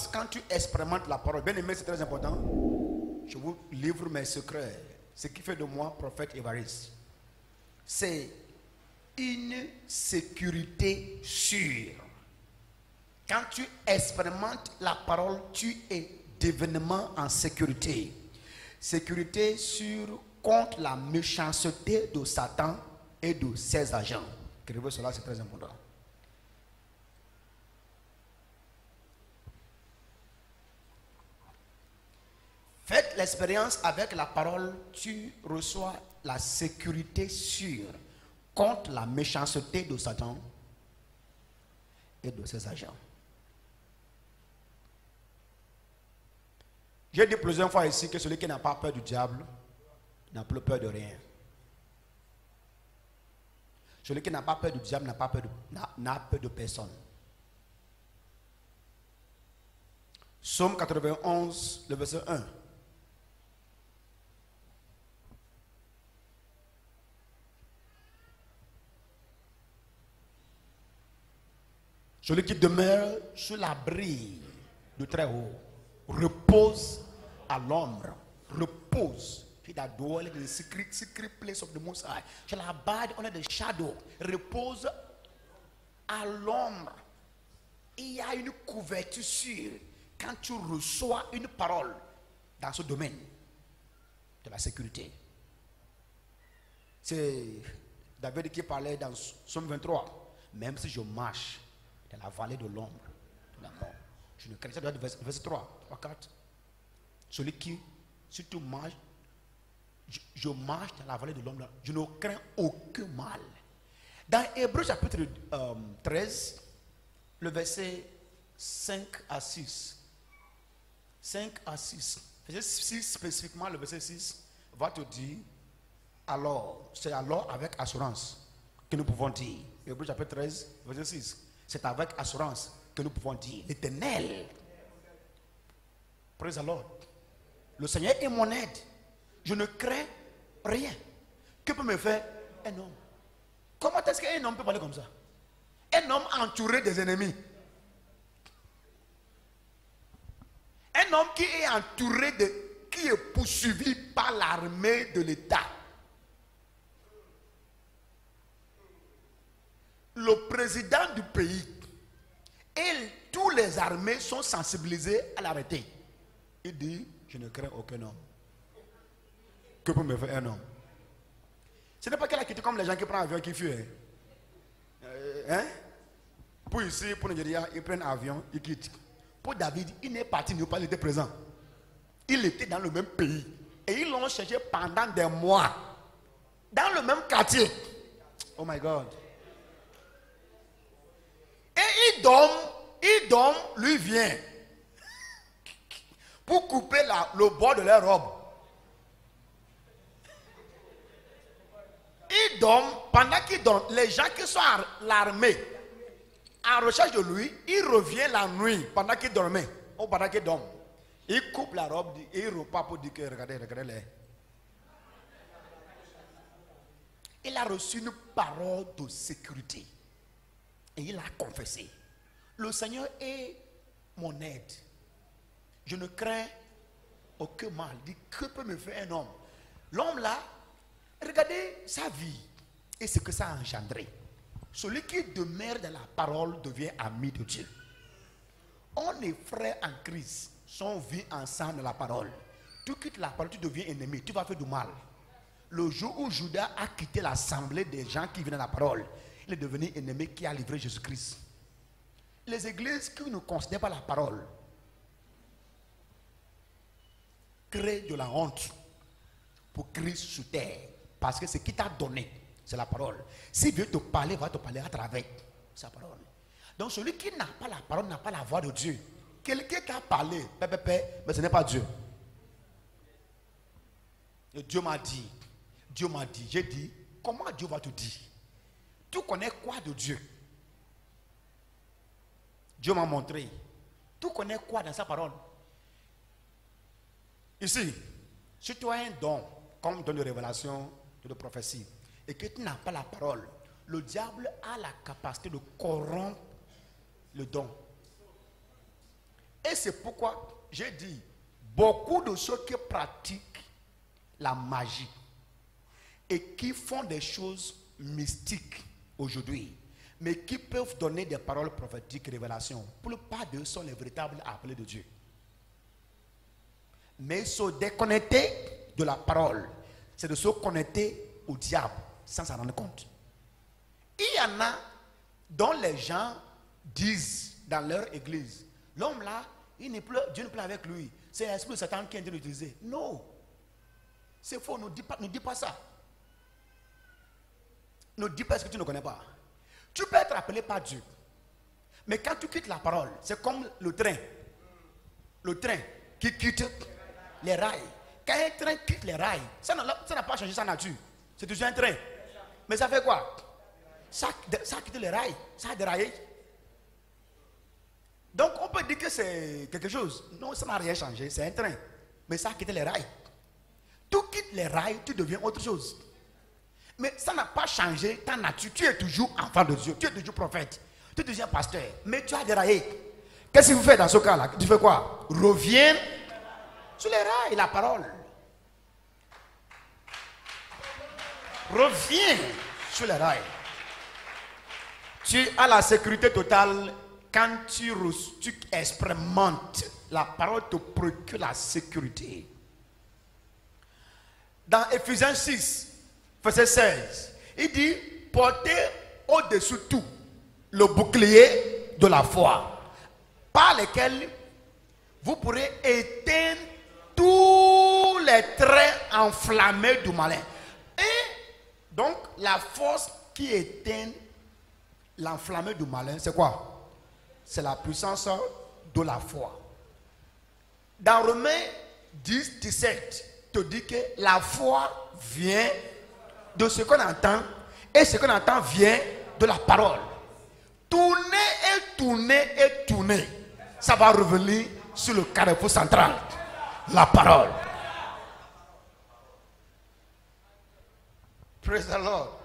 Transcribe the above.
quand tu expérimentes la parole, bien aimé, c'est très important. Je vous livre mes secrets. Ce qui fait de moi prophète Évariste, c'est une sécurité sûre. Quand tu expérimentes la parole, tu es divinement en sécurité. Sécurité sûre contre la méchanceté de Satan et de ses agents. Écrivez cela, c'est très important. Faites l'expérience avec la parole, tu reçois la sécurité sûre contre la méchanceté de Satan et de ses agents. J'ai dit plusieurs fois ici que celui qui n'a pas peur du diable n'a plus peur de rien. Celui qui n'a pas peur du diable n'a peur de personne. Psaume 91, le verset 1. Celui qui demeure sous l'abri du Très-Haut repose à l'ombre. Repose. He that dwelleth in the secret place of the Most High shall abide under the shadow. Repose à l'ombre. Il y a une couverture sûre quand tu reçois une parole dans ce domaine de la sécurité. C'est David qui parlait dans Psaume 23. Même si je marche dans la vallée de l'ombre de la mort, je ne crains pas. Ça doit être verset 3, 4. Celui qui, si tu marches, je marche dans la vallée de l'ombre, je ne crains aucun mal. Dans Hébreux chapitre 13, le verset 5 à 6. 5 à 6. Verset 6 spécifiquement, le verset 6 va te dire, alors, c'est alors avec assurance que nous pouvons dire. Hébreux chapitre 13, verset 6. C'est avec assurance que nous pouvons dire, l'Éternel, praise the Lord, le Seigneur est mon aide. Je ne crains rien. Que peut me faire un homme? Comment est-ce qu'un homme peut parler comme ça? Un homme entouré des ennemis. Un homme qui est entouré qui est poursuivi par l'armée de l'État. Le président du pays et tous les armées sont sensibilisés à l'arrêter. Il dit, je ne crains aucun homme. Que peut me faire un homme? Ce n'est pas qu'elle a quitté comme les gens qui prennent l'avion et qui fuient. Pour ici, pour Nigeria, ils prennent l'avion, ils quittent. Pour David, il n'est parti, il était présent. Il était dans le même pays. Et ils l'ont cherché pendant des mois. Dans le même quartier. Oh my God. Et Idom lui vient pour couper le bord de leur robe. Idom, pendant qu'il donne, les gens qui sont à l'armée, en recherche de lui, il revient la nuit pendant qu'il dormait, ou pendant qu'il dort. Il coupe la robe et il repart pour dire que regardez-les. Il a reçu une parole de sécurité. Et il a confessé. Le Seigneur est mon aide. Je ne crains aucun mal. Il dit, que peut me faire un homme? L'homme là, regardez sa vie et ce que ça a engendré. Celui qui demeure dans la parole devient ami de Dieu. On est frères en Christ. Si on vit ensemble dans la parole, tu quittes la parole, tu deviens ennemi, tu vas faire du mal. Le jour où Judas a quitté l'assemblée des gens qui viennent dans la parole, il est devenu ennemi qui a livré Jésus-Christ. Les églises qui ne considèrent pas la parole créent de la honte pour Christ sur terre. Parce que ce qui t'a donné, c'est la parole. S'il veut te parler, il va te parler à travers sa parole. Donc celui qui n'a pas la parole n'a pas la voix de Dieu. Quelqu'un qui a parlé, mais ce n'est pas Dieu. Et Dieu m'a dit, j'ai dit, comment Dieu va te dire? Tu connais quoi de Dieu? Dieu m'a montré. Tu connais quoi dans sa parole? Ici, si tu as un don, comme don de révélation, de prophétie, et que tu n'as pas la parole, le diable a la capacité de corrompre le don. Et c'est pourquoi j'ai dit, beaucoup de ceux qui pratiquent la magie et qui font des choses mystiques aujourd'hui, mais qui peuvent donner des paroles prophétiques, révélations, pour le pas d'eux sont les véritables appelés de Dieu. Mais se déconnecter de la parole, c'est de se connecter au diable sans s'en rendre compte. Il y en a dont les gens disent dans leur église, l'homme là, Dieu n'est plus avec lui. C'est l'esprit de Satan qui est en train d'utiliser. Non. C'est faux, ne dis pas ça. Ne dis pas ce que tu ne connais pas. Tu peux être appelé par Dieu. Mais quand tu quittes la parole, c'est comme le train. Le train qui quitte les rails. Quand un train quitte les rails, ça n'a pas changé sa nature. C'est toujours un train. Mais ça fait quoi? Ça a quitté les rails. Ça a déraillé. Donc on peut dire que c'est quelque chose. Non, ça n'a rien changé. C'est un train. Mais ça a quitté les rails. Tu quittes les rails, tu deviens autre chose. Mais ça n'a pas changé ta nature. Tu es toujours enfant de Dieu. Tu es toujours prophète. Tu deviens pasteur. Mais tu as déraillé. Qu'est-ce que vous faites dans ce cas-là? Tu fais quoi? Reviens sur les rails, la parole. Reviens sur les rails. Tu as la sécurité totale quand tu expérimentes. La parole te procure la sécurité. Dans Ephésiens 6, verset 16, il dit, portez au-dessus de tout le bouclier de la foi, par lequel vous pourrez éteindre tous les traits enflammés du malin. Et donc, la force qui éteint l'enflammé du malin, c'est quoi? C'est la puissance de la foi. Dans Romains 10, 17, te dit que la foi vient de ce qu'on entend, et ce qu'on entend vient de la parole. Tourner et tourner et tourner, ça va revenir sur le carrefour central, la parole. Praise the Lord.